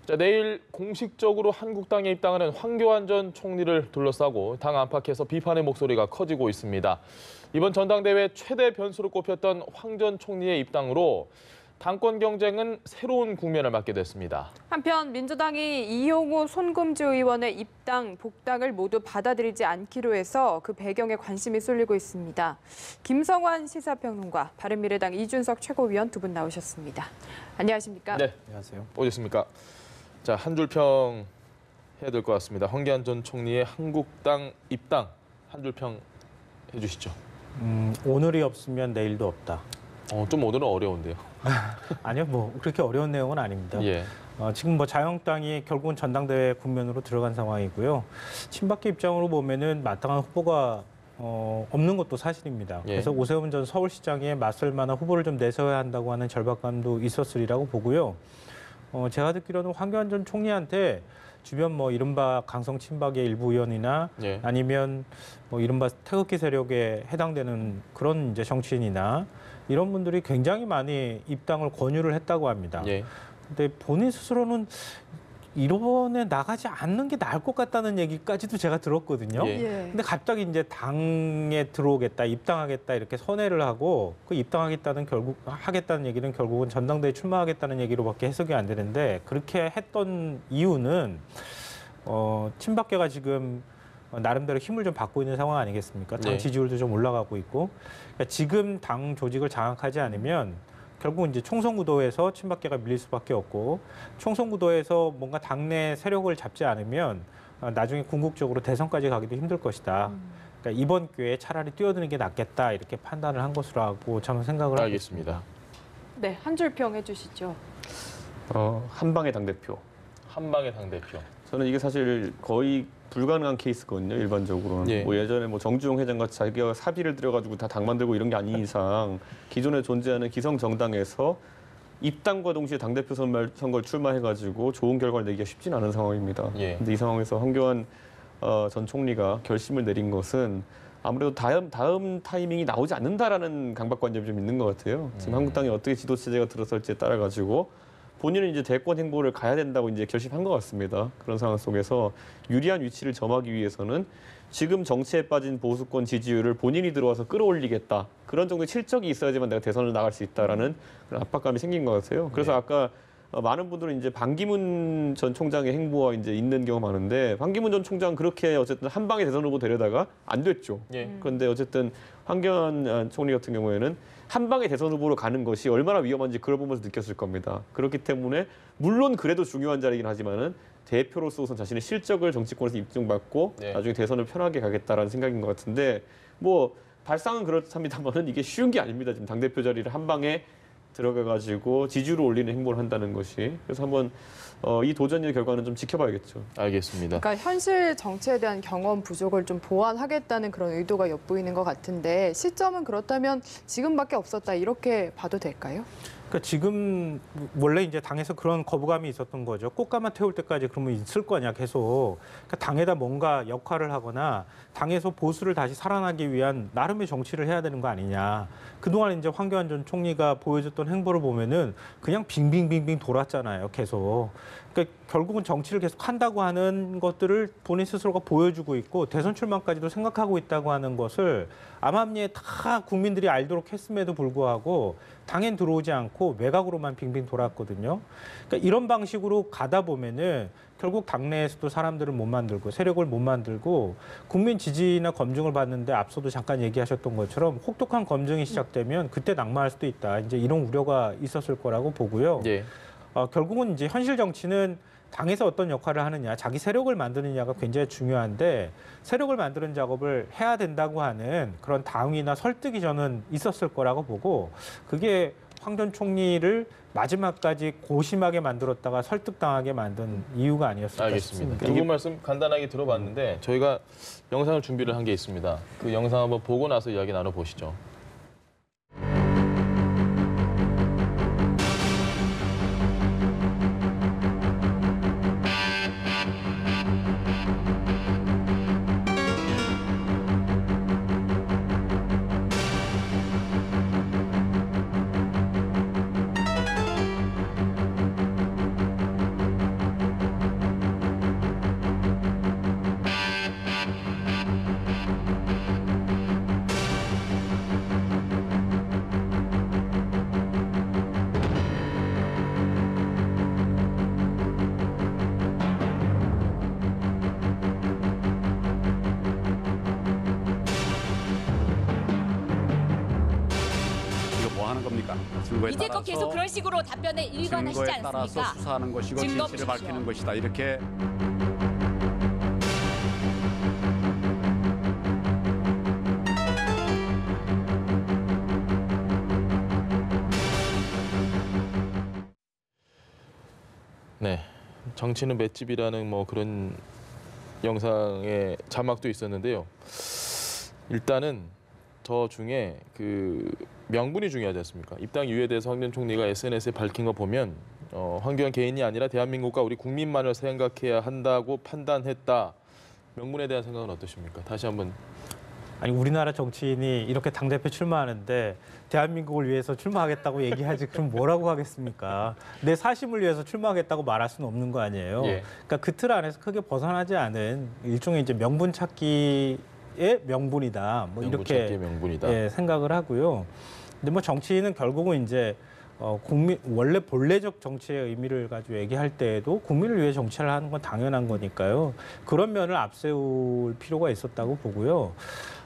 자, 내일 공식적으로 한국당에 입당하는 황교안 전 총리를 둘러싸고 당 안팎에서 비판의 목소리가 커지고 있습니다. 이번 전당대회 최대 변수로 꼽혔던 황 전 총리의 입당으로 당권 경쟁은 새로운 국면을 맞게 됐습니다. 한편 민주당이 이용우 손금주 의원의 입당, 복당을 모두 받아들이지 않기로 해서 그 배경에 관심이 쏠리고 있습니다. 김성환 시사평론가, 바른미래당 이준석 최고위원 두 분 나오셨습니다. 안녕하십니까? 네, 안녕하세요. 오셨습니까? 자, 한 줄 평 해야 될 것 같습니다. 황교안 전 총리의 한국당 입당, 한 줄 평 해주시죠. 오늘이 없으면 내일도 없다. 좀 오늘은 어려운데요. 아니요, 뭐 그렇게 어려운 내용은 아닙니다. 예. 지금 뭐 자유한국당이 결국은 전당대회 국면으로 들어간 상황이고요. 친박계 입장으로 보면은 마땅한 후보가 없는 것도 사실입니다. 예. 그래서 오세훈 전 서울시장에 맞설 만한 후보를 좀 내세워야 한다고 하는 절박감도 있었으리라고 보고요. 제가 듣기로는 황교안 전 총리한테 주변 뭐 이른바 강성 친박의 일부 의원이나 예. 아니면 뭐 이른바 태극기 세력에 해당되는 그런 이제 정치인이나 이런 분들이 굉장히 많이 입당을 권유를 했다고 합니다. 예. 근데 본인 스스로는 이번에 나가지 않는 게 나을 것 같다는 얘기까지도 제가 들었거든요. 예. 근데 갑자기 이제 당에 들어오겠다, 입당하겠다 이렇게 선회를 하고 그 입당하겠다는 하겠다는 얘기는 결국은 전당대회 출마하겠다는 얘기로밖에 해석이 안 되는데 그렇게 했던 이유는 친박계가 지금 나름대로 힘을 좀 받고 있는 상황 아니겠습니까? 당 네. 지지율도 좀 올라가고 있고 그러니까 지금 당 조직을 장악하지 않으면 결국은 이제 총선 구도에서 친박계가 밀릴 수밖에 없고 총선 구도에서 뭔가 당내 세력을 잡지 않으면 나중에 궁극적으로 대선까지 가기도 힘들 것이다. 그러니까 이번 기회에 차라리 뛰어드는 게 낫겠다 이렇게 판단을 한 것으로 저는 생각을 하고 있습니다. 알겠습니다. 네, 한 줄 평 해주시죠. 한방의 당대표. 한방의 당대표. 저는 이게 사실 거의 불가능한 케이스거든요, 일반적으로는. 예. 뭐 예전에 뭐 정주영 회장같이 자기가 사비를 들여가지고 다 당 만들고 이런 게 아닌 이상 기존에 존재하는 기성 정당에서 입당과 동시에 당대표 선거를 출마해가지고 좋은 결과를 내기가 쉽지는 않은 상황입니다. 예. 근데 이 상황에서 황교안 전 총리가 결심을 내린 것은 아무래도 다음 타이밍이 나오지 않는다라는 강박관념이 좀 있는 것 같아요. 지금 한국당이 어떻게 지도 체제가 들어설지에 따라 가지고 본인은 이제 대권 행보를 가야 된다고 이제 결심한 것 같습니다. 그런 상황 속에서 유리한 위치를 점하기 위해서는 지금 정치에 빠진 보수권 지지율을 본인이 들어와서 끌어올리겠다. 그런 정도의 실적이 있어야지만 내가 대선을 나갈 수 있다라는 그런 압박감이 생긴 것 같아요. 그래서 네. 아까 많은 분들은 이제 반기문 전 총장의 행보와 이제 있는 경우가 많은데 반기문 전 총장 그렇게 어쨌든 한 방에 대선 후보 되려다가 안 됐죠. 예. 그런데 어쨌든 황교안 총리 같은 경우에는 한 방에 대선 후보로 가는 것이 얼마나 위험한지 그걸 보면서 느꼈을 겁니다. 그렇기 때문에 물론 그래도 중요한 자리긴 하지만은 대표로서 우선 자신의 실적을 정치권에서 입증받고 네. 나중에 대선을 편하게 가겠다라는 생각인 것 같은데 뭐 발상은 그렇답니다만은 이게 쉬운 게 아닙니다. 지금 당대표 자리를 한 방에 들어가가지고 지지율을 올리는 행보를 한다는 것이. 그래서 한번 이 도전의 결과는 좀 지켜봐야겠죠. 알겠습니다. 그러니까 현실 정치에 대한 경험 부족을 좀 보완하겠다는 그런 의도가 엿보이는 것 같은데 시점은 그렇다면 지금밖에 없었다 이렇게 봐도 될까요? 그러니까 지금 원래 이제 당에서 그런 거부감이 있었던 거죠. 꽃가마 태울 때까지 그러면 있을 거냐 계속. 그러니까 당에다 뭔가 역할을 하거나 당에서 보수를 다시 살아나기 위한 나름의 정치를 해야 되는 거 아니냐. 그동안 이제 황교안 전 총리가 보여줬던 행보를 보면은 그냥 빙빙빙빙 돌았잖아요. 계속. 그러니까 결국은 정치를 계속 한다고 하는 것들을 본인 스스로가 보여주고 있고 대선 출마까지도 생각하고 있다고 하는 것을 암암리에 다 국민들이 알도록 했음에도 불구하고 당엔 들어오지 않고 외곽으로만 빙빙 돌았거든요. 그러니까 이런 방식으로 가다 보면은 결국 당내에서도 사람들을 못 만들고 세력을 못 만들고 국민 지지나 검증을 받는데 앞서도 잠깐 얘기하셨던 것처럼 혹독한 검증이 시작되면 그때 낙마할 수도 있다. 이제 이런 우려가 있었을 거라고 보고요. 예. 결국은 이제 현실 정치는 당에서 어떤 역할을 하느냐, 자기 세력을 만드느냐가 굉장히 중요한데 세력을 만드는 작업을 해야 된다고 하는 그런 당위나 설득이 저는 있었을 거라고 보고 그게 황 전 총리를 마지막까지 고심하게 만들었다가 설득당하게 만든 이유가 아니었을까 알겠습니다. 싶습니다. 두 분 말씀 간단하게 들어봤는데 저희가 영상을 준비를 한 게 있습니다. 그 영상 한번 보고 나서 이야기 나눠보시죠. 증거에 이제껏 따라서 계속 그런 식으로 답변에 일관하시지 증거에 따라서 않습니까? 수사하는 것이고 증거 진실을 주십시오. 밝히는 것이다. 이렇게 네, 정치는 맷집이라는 뭐 그런 영상의 자막도 있었는데요. 일단은 저 중에 그 명분이 중요하지 않습니까? 입당 이유에 대해서 황 전 총리가 SNS에 밝힌 거 보면 황교안 개인이 아니라 대한민국과 우리 국민만을 생각해야 한다고 판단했다. 명분에 대한 생각은 어떠십니까? 다시 한번. 아니 우리나라 정치인이 이렇게 당대표 출마하는데 대한민국을 위해서 출마하겠다고 얘기하지 그럼 뭐라고 하겠습니까? 내 사심을 위해서 출마하겠다고 말할 수는 없는 거 아니에요. 예. 그러니까 그 틀 안에서 크게 벗어나지 않은 일종의 이제 명분 찾기의 명분이다. 뭐 명분 이렇게 찾기의 명분이다. 예, 생각을 하고요. 근데 뭐 정치인은 결국은 이제 국민 원래 본래적 정치의 의미를 가지고 얘기할 때에도 국민을 위해 정치를 하는 건 당연한 거니까요. 그런 면을 앞세울 필요가 있었다고 보고요.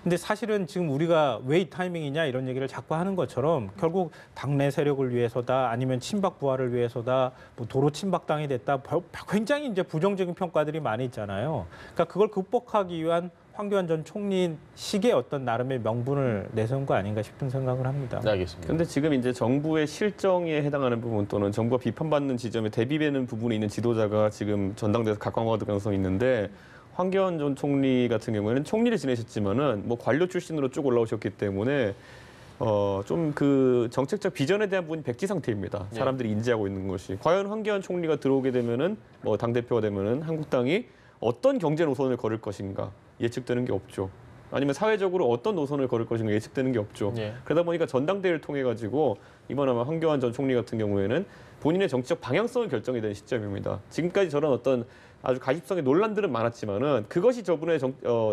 근데 사실은 지금 우리가 왜 이 타이밍이냐 이런 얘기를 자꾸 하는 것처럼 결국 당내 세력을 위해서다 아니면 친박 부활을 위해서다 뭐 도로 친박당이 됐다 굉장히 이제 부정적인 평가들이 많이 있잖아요. 그러니까 그걸 극복하기 위한 황교안 전 총리식의 어떤 나름의 명분을 내세운 거 아닌가 싶은 생각을 합니다. 네, 알겠습니다. 그런데 지금 이제 정부의 실정에 해당하는 부분 또는 정부가 비판받는 지점에 대비되는 부분이 있는 지도자가 지금 전당대회에서 각광받을 가능성이 있는데 황교안 전 총리 같은 경우에는 총리를 지내셨지만은 뭐 관료 출신으로 쭉 올라오셨기 때문에 좀 그 정책적 비전에 대한 부분이 백지 상태입니다. 사람들이 인지하고 있는 것이 과연 황교안 총리가 들어오게 되면은 뭐 당 대표가 되면은 한국당이 어떤 경제 노선을 걸을 것인가 예측되는 게 없죠. 아니면 사회적으로 어떤 노선을 걸을 것인가 예측되는 게 없죠. 예. 그러다 보니까 전당대회를 통해 가지고 이번 아마 황교안 전 총리 같은 경우에는 본인의 정치적 방향성을 결정이 된 시점입니다. 지금까지 저런 어떤 아주 가십성의 논란들은 많았지만은 그것이 저분의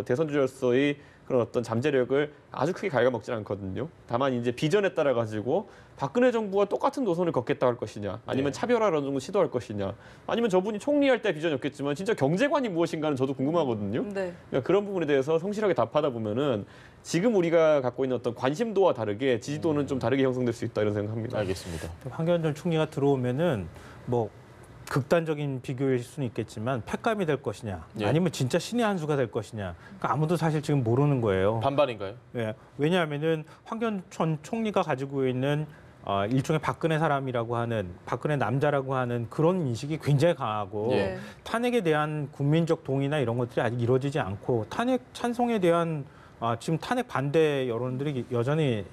대선 주자로서의 그런 어떤 잠재력을 아주 크게 갉아먹지는 않거든요. 다만 이제 비전에 따라 가지고 박근혜 정부와 똑같은 노선을 걷겠다 할 것이냐, 아니면 네. 차별화를 어느 정도 시도할 것이냐, 아니면 저분이 총리할 때 비전이 없겠지만 진짜 경제관이 무엇인가는 저도 궁금하거든요. 네. 그러니까 그런 부분에 대해서 성실하게 답하다 보면은 지금 우리가 갖고 있는 어떤 관심도와 다르게 지지도는 좀 다르게 형성될 수 있다 이런 생각합니다. 알겠습니다. 황교안 전 총리가 들어오면은 뭐 극단적인 비교일 수는 있겠지만 팩감이 될 것이냐 예. 아니면 진짜 신의 한 수가 될 것이냐 그러니까 아무도 사실 지금 모르는 거예요. 반반인가요? 예. 왜냐하면은 황교안 전 총리가 가지고 있는 일종의 박근혜 사람이라고 하는 박근혜 남자라고 하는 그런 인식이 굉장히 강하고 예. 탄핵에 대한 국민적 동의나 이런 것들이 아직 이루어지지 않고 탄핵 찬성에 대한 지금 탄핵 반대 여론들이 여전히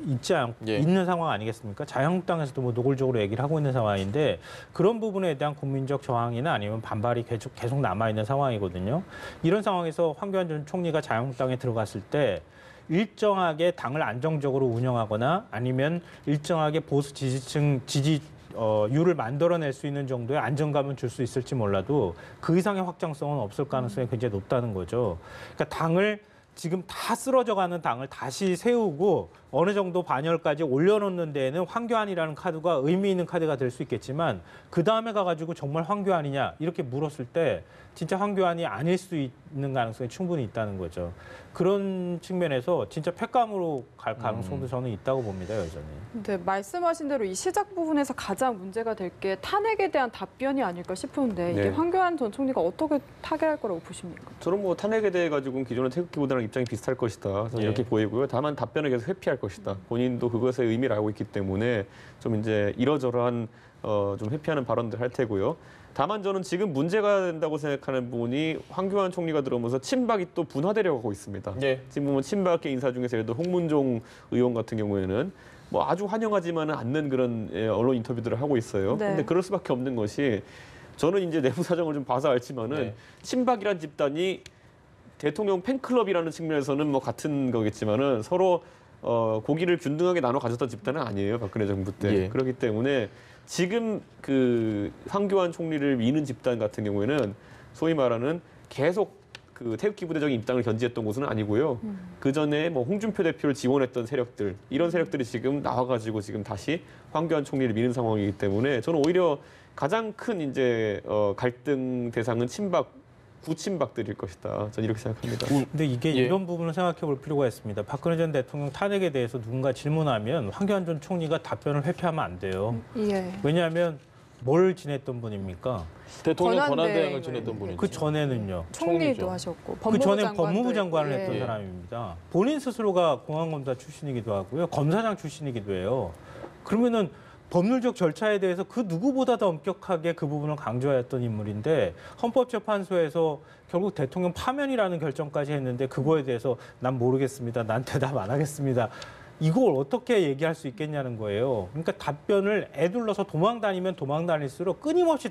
예. 있는 상황 아니겠습니까? 자유한국당에서도 뭐 노골적으로 얘기를 하고 있는 상황인데 그런 부분에 대한 국민적 저항이나 아니면 반발이 계속 남아 있는 상황이거든요. 이런 상황에서 황교안 전 총리가 자유한국당에 들어갔을 때 일정하게 당을 안정적으로 운영하거나 아니면 일정하게 보수 지지층 율을 만들어낼 수 있는 정도의 안정감은 줄 수 있을지 몰라도 그 이상의 확장성은 없을 가능성이 굉장히 높다는 거죠. 그러니까 당을 지금 다 쓰러져가는 당을 다시 세우고 어느 정도 반열까지 올려놓는 데에는 황교안이라는 카드가 의미 있는 카드가 될 수 있겠지만 그 다음에 가가지고 정말 황교안이냐 이렇게 물었을 때 진짜 황교안이 아닐 수 있는 가능성이 충분히 있다는 거죠. 그런 측면에서 진짜 팩감으로 갈 가능성도 저는 있다고 봅니다, 여전히. 네, 말씀하신 대로 이 시작 부분에서 가장 문제가 될 게 탄핵에 대한 답변이 아닐까 싶은데 이게 네. 황교안 전 총리가 어떻게 타결할 거라고 보십니까? 저는 뭐 탄핵에 대해 가지고는 기존의 태극기보다는 입장이 비슷할 것이다. 저는 예. 이렇게 보이고요. 다만 답변을 계속 회피할 것이다. 본인도 그것의 의미를 알고 있기 때문에 좀 이제 이러저러한 좀 회피하는 발언들 할 테고요. 다만 저는 지금 문제가 된다고 생각하는 부분이 황교안 총리가 들어오면서 친박이 또 분화되려고 하고 있습니다. 예. 지금 보면 친박계 인사 중에서 예를 들어 홍문종 의원 같은 경우에는 뭐 아주 환영하지만은 않는 그런 언론 인터뷰들을 하고 있어요. 네. 근데 그럴 수밖에 없는 것이 저는 이제 내부 사정을 좀 봐서 알지만은 네. 친박이란 집단이 대통령 팬클럽이라는 측면에서는 뭐 같은 거겠지만은 서로 고기를 균등하게 나눠 가졌던 집단은 아니에요. 박근혜 정부 때. 예. 그렇기 때문에 지금 그 황교안 총리를 미는 집단 같은 경우에는 소위 말하는 계속 그 태극기 부대적인 입당을 견지했던 곳은 아니고요. 그 전에 뭐 홍준표 대표를 지원했던 세력들 이런 세력들이 지금 나와가지고 지금 다시 황교안 총리를 미는 상황이기 때문에 저는 오히려 가장 큰 이제 갈등 대상은 친박 구친박들일 것이다. 저는 이렇게 생각합니다. 근데 이게 예. 이런 부분을 생각해 볼 필요가 있습니다. 박근혜 전 대통령 탄핵에 대해서 누군가 질문하면 황교안 전 총리가 답변을 회피하면 안 돼요. 예. 왜냐하면 뭘 지냈던 분입니까? 대통령 권한대행을 권한대행을 지냈던 분이죠. 그 전에는요. 총리도 총리죠. 하셨고 그 전에 법무부 법무부 장관을 예. 했던 예. 사람입니다. 본인 스스로가 공안검사 출신이기도 하고요. 검사장 출신이기도 해요. 그러면은 법률적 절차에 대해서 그 누구보다도 엄격하게 그 부분을 강조했던 인물인데 헌법재판소에서 결국 대통령 파면이라는 결정까지 했는데 그거에 대해서 난 모르겠습니다. 난 대답 안 하겠습니다. 이걸 어떻게 얘기할 수 있겠냐는 거예요. 그러니까 답변을 애둘러서 도망 다니면 도망 다닐수록 끊임없이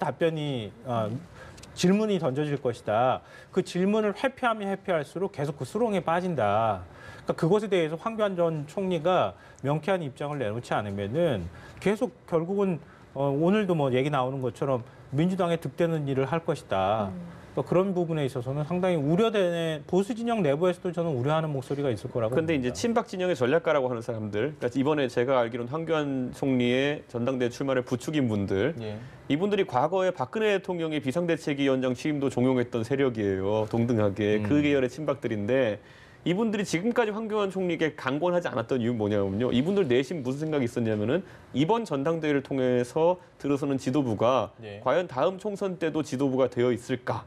질문이 던져질 것이다. 그 질문을 회피하면 회피할수록 계속 그 수렁에 빠진다. 그러니까 그것에 대해서 황교안 전 총리가 명쾌한 입장을 내놓지 않으면은 계속 결국은 오늘도 뭐 얘기 나오는 것처럼 민주당에 득되는 일을 할 것이다. 그러니까 그런 부분에 있어서는 상당히 우려되는 보수 진영 내부에서도 저는 우려하는 목소리가 있을 거라고 그런데 봅니다. 이제 친박 진영의 전략가라고 하는 사람들, 그러니까 이번에 제가 알기로는 황교안 총리의 전당대회 출마를 부추긴 분들, 예. 이분들이 과거에 박근혜 대통령의 비상대책위원장 취임도 종용했던 세력이에요. 동등하게 그 계열의 친박들인데 이분들이 지금까지 황교안 총리에게 강권하지 않았던 이유는 뭐냐면요. 이분들 내심 무슨 생각이 있었냐면은 이번 전당대회를 통해서 들어서는 지도부가 예. 과연 다음 총선 때도 지도부가 되어 있을까?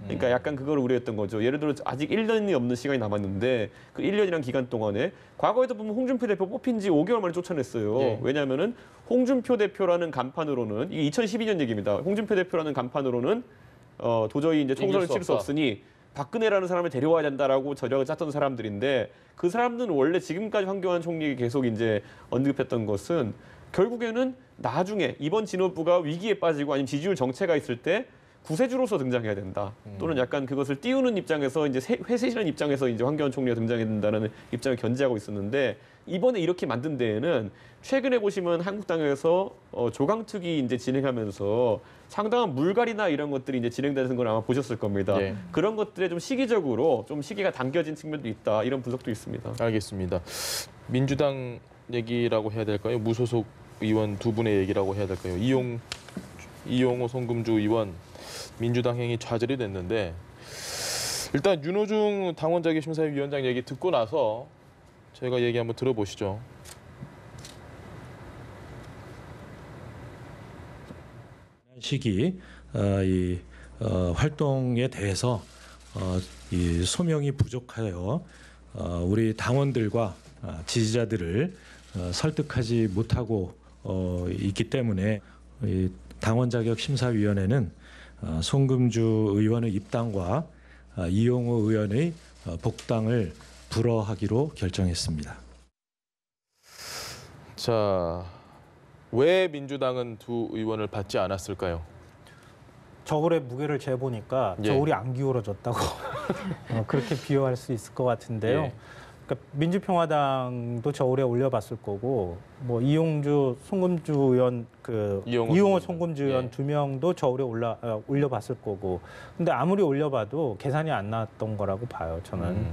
그러니까 약간 그걸 우려했던 거죠. 예를 들어 아직 1년이 없는 시간이 남았는데 그 1년이란 기간 동안에 과거에도 보면 홍준표 대표 뽑힌 지 5개월 만에 쫓아냈어요. 예. 왜냐하면은 홍준표 대표라는 간판으로는 이게 2012년 얘기입니다. 홍준표 대표라는 간판으로는 도저히 이제 총선을 치를 수 없으니 박근혜라는 사람을 데려와야 된다라고 전략을 짰던 사람들인데 그 사람들은 원래 지금까지 황교안 총리에게 계속 이제 언급했던 것은 결국에는 나중에 이번 진보부가 위기에 빠지고 아니면 지지율 정체가 있을 때 구세주로서 등장해야 된다. 또는 약간 그것을 띄우는 입장에서 이제 회세시는 입장에서 이제 황교안 총리가 등장해야 된다는 입장을 견지하고 있었는데 이번에 이렇게 만든 데에는 최근에 보시면 한국당에서 조강특위 이제 진행하면서 상당한 물갈이나 이런 것들이 이제 진행되는 걸 아마 보셨을 겁니다. 예. 그런 것들에 좀 시기적으로 좀 시기가 당겨진 측면도 있다. 이런 분석도 있습니다. 알겠습니다. 민주당 얘기라고 해야 될까요? 무소속 의원 두 분의 얘기라고 해야 될까요? 이용호 송금주 의원 민주당 행위 좌절이 됐는데 일단 윤호중 당원자기 심사위원장 얘기 듣고 나서 저희가 얘기 한번 들어보시죠. 시기 활동에 대해서 이 소명이 부족하여 우리 당원들과 지지자들을 설득하지 못하고 있기 때문에 이 당원 자격 심사위원회는 송금주 의원의 입당과 이용호 의원의 복당을 불허하기로 결정했습니다. 자, 왜 민주당은 두 의원을 받지 않았을까요? 저울의 무게를 재보니까 예. 저울이 안 기울어졌다고 그렇게 비유할 수 있을 것 같은데요. 예. 그러니까 민주평화당도 저울에 올려봤을 거고 뭐 이용주, 송금주 의원 이용호 송금주 의원 예. 두 명도 저울에 올려봤을 거고 근데 아무리 올려봐도 계산이 안 나왔던 거라고 봐요. 저는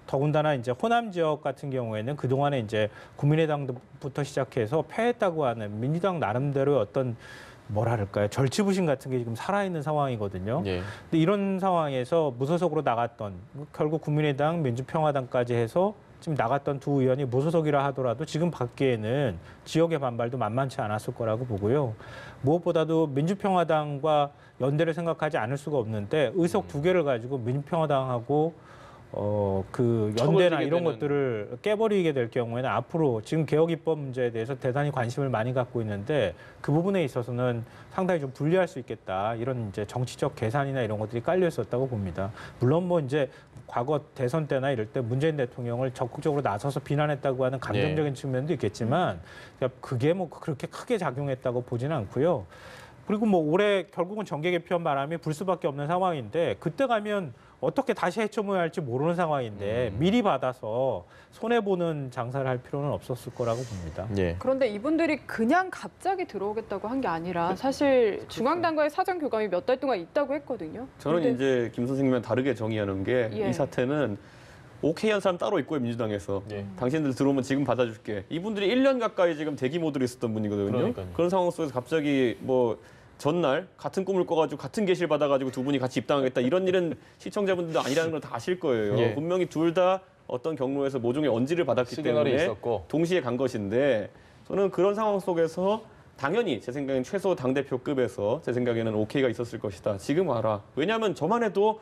더군다나 이제 호남 지역 같은 경우에는 그 동안에 이제 국민의당부터 시작해서 패했다고 하는 민주당 나름대로의 어떤 뭐랄까요 절치부심 같은 게 지금 살아있는 상황이거든요. 예. 근데 이런 상황에서 무소속으로 나갔던 결국 국민의당, 민주평화당까지 해서 지금 나갔던 두 의원이 무소속이라 하더라도 지금 받기에는 지역의 반발도 만만치 않았을 거라고 보고요. 무엇보다도 민주평화당과 연대를 생각하지 않을 수가 없는데 의석 두 개를 가지고 민주평화당하고 그 연대나 이런 것들을 깨버리게 될 경우에는 앞으로 지금 개혁 입법 문제에 대해서 대단히 관심을 많이 갖고 있는데 그 부분에 있어서는 상당히 좀 불리할 수 있겠다. 이런 이제 정치적 계산이나 이런 것들이 깔려 있었다고 봅니다. 물론 뭐 이제 과거 대선 때나 이럴 때 문재인 대통령을 적극적으로 나서서 비난했다고 하는 감정적인 측면도 있겠지만 그게 뭐 그렇게 크게 작용했다고 보지는 않고요. 그리고 뭐 올해 결국은 정계 개편 바람이 불 수밖에 없는 상황인데 그때 가면 어떻게 다시 해쳐모여야 할지 모르는 상황인데 미리 받아서 손해보는 장사를 할 필요는 없었을 거라고 봅니다. 예. 그런데 이분들이 그냥 갑자기 들어오겠다고 한 게 아니라 사실 중앙당과의 사전 교감이 몇 달 동안 있다고 했거든요. 저는 근데 이제 김 선생님이랑 다르게 정의하는 게 이 예. 사태는 오케이 한 사람 따로 있고요, 민주당에서. 예. 당신들 들어오면 지금 받아줄게. 이분들이 1년 가까이 지금 대기 모드로 있었던 분이거든요. 그러니까요. 그런 상황 속에서 갑자기 뭐 전날 같은 꿈을 꿔가지고 같은 계시를 받아가지고 두 분이 같이 입당하겠다 이런 일은 시청자분들도 아니라는 걸 다 아실 거예요. 예. 분명히 둘 다 어떤 경로에서 모종의 언지를 받았기 시그널이 때문에 있었고. 동시에 간 것인데 저는 그런 상황 속에서 당연히 제 생각엔 최소 당대표급에서 제 생각에는 오케이가 있었을 것이다. 지금 와라. 왜냐하면 저만 해도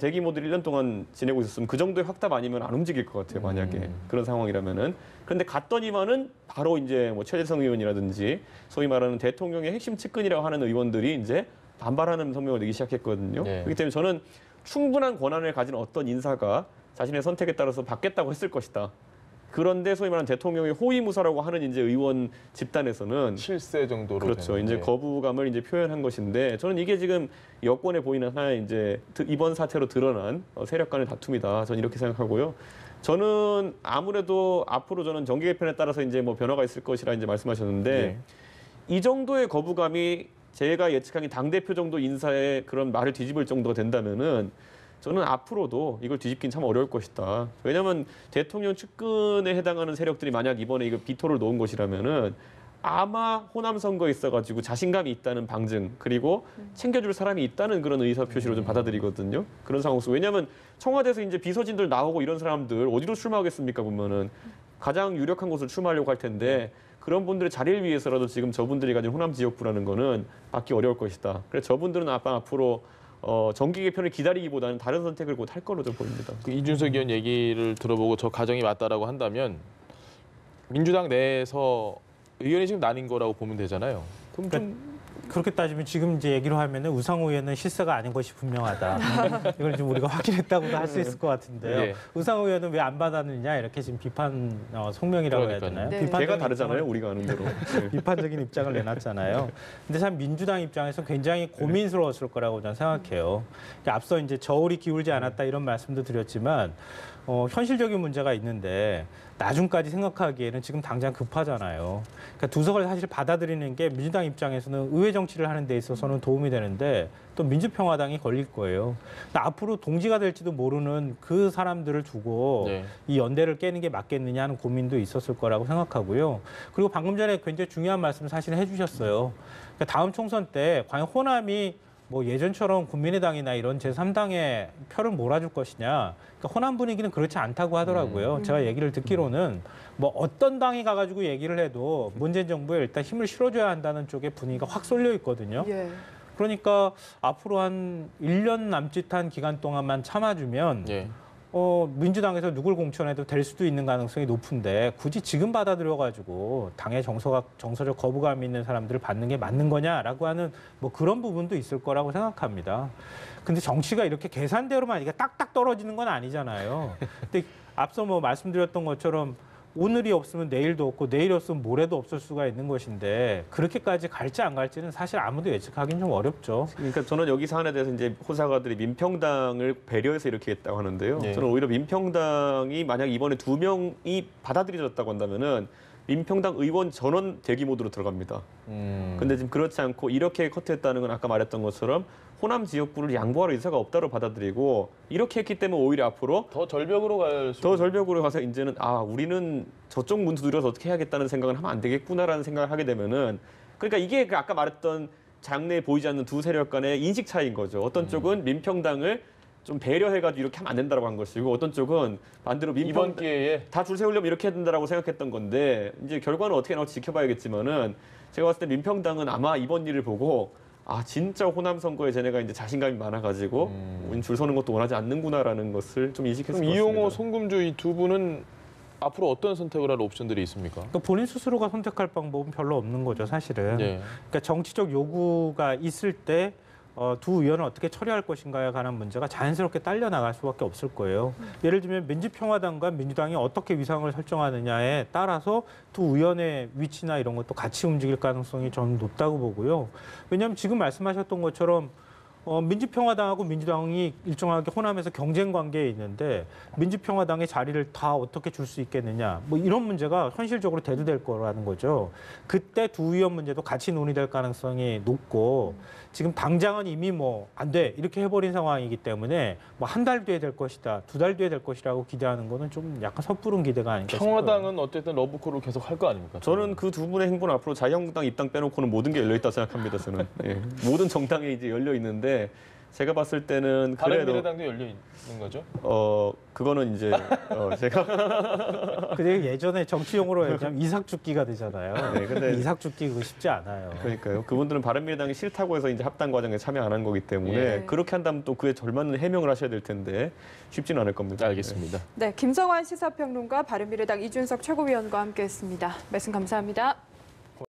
대기 모드 1년 동안 지내고 있었으면 그 정도의 확답 아니면 안 움직일 것 같아요. 만약에 그런 상황이라면은. 그런데 갔더니만은 바로 이제 뭐 최재성 의원이라든지 소위 말하는 대통령의 핵심 측근이라고 하는 의원들이 이제 반발하는 성명을 내기 시작했거든요. 네. 그렇기 때문에 저는 충분한 권한을 가진 어떤 인사가 자신의 선택에 따라서 받겠다고 했을 것이다. 그런데 소위 말하는 대통령의 호위무사라고 하는 이제 의원 집단에서는 실세 정도로 그렇죠. 되는, 이제 예. 거부감을 이제 표현한 것인데 저는 이게 지금 여권에 보이는 하나의 이제 이번 사태로 드러난 세력 간의 다툼이다. 저는 이렇게 생각하고요. 저는 아무래도 앞으로 저는 정계 개편에 따라서 이제 뭐 변화가 있을 것이라 이제 말씀하셨는데 예. 이 정도의 거부감이 제가 예측하기 당대표 정도 인사의 그런 말을 뒤집을 정도가 된다면은 저는 앞으로도 이걸 뒤집긴 참 어려울 것이다. 왜냐하면 대통령 측근에 해당하는 세력들이 만약 이번에 이거 비토를 놓은 것이라면은 아마 호남 선거에 있어가지고 자신감이 있다는 방증 그리고 챙겨줄 사람이 있다는 그런 의사 표시로 좀 받아들이거든요. 그런 상황 속 왜냐하면 청와대에서 이제 비서진들 나오고 이런 사람들 어디로 출마하겠습니까 보면은 가장 유력한 곳을 출마하려고 할 텐데 그런 분들의 자리를 위해서라도 지금 저분들이 가진 호남 지역구라는 거는 받기 어려울 것이다. 그래서 저분들은 앞으로 정기 개편을 기다리기보다는 다른 선택을 곧 할 걸로 좀 보입니다. 그 이준석 의원 얘기를 들어보고 저 가정이 맞다라고 한다면 민주당 내에서 의견이 지금 나뉜 거라고 보면 되잖아요. 그럼 좀 그렇게 따지면 지금 이제 얘기로 하면은 우상호 의원은 실세가 아닌 것이 분명하다. 이걸 좀 우리가 확인했다고도 할 수 있을 것 같은데요. 예. 우상호 의원은 왜 안 받았느냐 이렇게 지금 비판 성명이라고 해야 그러니까요. 되나요? 네. 비판적인 걔가 다르잖아요. 입장을- 우리가 아는 대로. 네. 비판적인 입장을 내놨잖아요. 근데 참 민주당 입장에서 굉장히 고민스러웠을 거라고 저는 생각해요. 앞서 이제 저울이 기울지 않았다 이런 말씀도 드렸지만 현실적인 문제가 있는데 나중까지 생각하기에는 지금 당장 급하잖아요. 그러니까 두석을 사실 받아들이는 게 민주당 입장에서는 의회 정치를 하는 데 있어서는 도움이 되는데 또 민주평화당이 걸릴 거예요. 그러니까 앞으로 동지가 될지도 모르는 그 사람들을 두고 네. 이 연대를 깨는 게 맞겠느냐 하는 고민도 있었을 거라고 생각하고요. 그리고 방금 전에 굉장히 중요한 말씀을 사실 해주셨어요. 그러니까 다음 총선 때 과연 호남이 뭐 예전처럼 국민의당이나 이런 제3당에 표를 몰아줄 것이냐. 그러니까 호남 분위기는 그렇지 않다고 하더라고요. 제가 얘기를 듣기로는 뭐 어떤 당이 가가지고 얘기를 해도 문재인 정부에 일단 힘을 실어줘야 한다는 쪽에 분위기가 확 쏠려 있거든요. 예. 그러니까 앞으로 한 1년 남짓한 기간 동안만 참아주면 예. 민주당에서 누굴 공천해도 될 수도 있는 가능성이 높은데 굳이 지금 받아들여가지고 당의 정서적 거부감이 있는 사람들을 받는 게 맞는 거냐라고 하는 뭐 그런 부분도 있을 거라고 생각합니다. 근데 정치가 이렇게 계산대로만 이게 딱딱 떨어지는 건 아니잖아요. 근데 앞서 뭐 말씀드렸던 것처럼 오늘이 없으면 내일도 없고 내일이 없으면 모레도 없을 수가 있는 것인데 그렇게까지 갈지 안 갈지는 사실 아무도 예측하기는 좀 어렵죠. 그러니까 저는 여기 사안에 대해서 이제 호사가들이 민평당을 배려해서 이렇게 했다고 하는데요. 네. 저는 오히려 민평당이 만약 이번에 2명이 받아들여졌다고 한다면은 민평당 의원 전원 대기 모드로 들어갑니다. 근데 지금 그렇지 않고 이렇게 커트했다는 건 아까 말했던 것처럼 호남 지역구를 양보할 의사가 없다로 받아들이고 이렇게 했기 때문에 오히려 앞으로 더 절벽으로 갈 수. 더 절벽으로 가서 이제는 우리는 저쪽 문 두드려서 어떻게 해야겠다는 생각을 하면 안 되겠구나라는 생각을 하게 되면은 그러니까 이게 그 아까 말했던 장래에 보이지 않는 두 세력 간의 인식 차이인 거죠. 어떤 쪽은 민평당을 좀 배려해가지고 이렇게 하면 안 된다고 한 것이고 어떤 쪽은 반대로 이번 기회에 다 줄 세우려면 이렇게 해야 된다라고 생각했던 건데 이제 결과는 어떻게 나올지 지켜봐야겠지만은 제가 봤을 때 민평당은 아마 이번 일을 보고 진짜 호남 선거에 쟤네가 이제 자신감이 많아가지고 우린 줄 서는 것도 원하지 않는구나라는 것을 좀 인식했을 그럼 것 같습니다. 이용호, 송금주 이 두 분은 앞으로 어떤 선택을 할 옵션들이 있습니까? 그러니까 본인 스스로가 선택할 방법은 별로 없는 거죠, 사실은. 예. 그러니까 정치적 요구가 있을 때 두 의원을 어떻게 처리할 것인가에 관한 문제가 자연스럽게 딸려 나갈 수밖에 없을 거예요. 예를 들면 민주평화당과 민주당이 어떻게 위상을 설정하느냐에 따라서 두 의원의 위치나 이런 것도 같이 움직일 가능성이 저는 높다고 보고요. 왜냐하면 지금 말씀하셨던 것처럼 민주평화당하고 민주당이 일정하게 호남에서 경쟁 관계에 있는데 민주평화당의 자리를 다 어떻게 줄 수 있겠느냐 뭐 이런 문제가 현실적으로 대두될 거라는 거죠. 그때 두 의원 문제도 같이 논의될 가능성이 높고 지금 당장은 이미 뭐 안 돼 이렇게 해버린 상황이기 때문에 뭐 한 달 뒤에 될 것이다, 2달 뒤에 될 것이라고 기대하는 거는 좀 약간 섣부른 기대가 아닌가 싶어요. 평화당은 어쨌든 러브콜을 계속 할 거 아닙니까? 저는 그 두 분의 행보는 앞으로 자유한국당 입당 빼놓고는 모든 게 열려 있다 생각합니다. 저는 예. 모든 정당에 이제 열려 있는데 제가 봤을 때는 그래도 바른미래당도 열려 있는 거죠? 그거는 이제 제가 근데 예전에 정치용어로 얘기하면 이삭죽기가 되잖아요. 네, 근데 이삭죽기 그거 쉽지 않아요. 그러니까요. 그분들은 바른미래당이 싫다고 해서 이제 합당 과정에 참여 안 한 거기 때문에 예. 그렇게 한다면 또 그에 절맞는 해명을 하셔야 될 텐데 쉽지는 않을 겁니다. 알겠습니다. 네, 김성환 시사평론가, 바른미래당 이준석 최고위원과 함께했습니다. 말씀 감사합니다.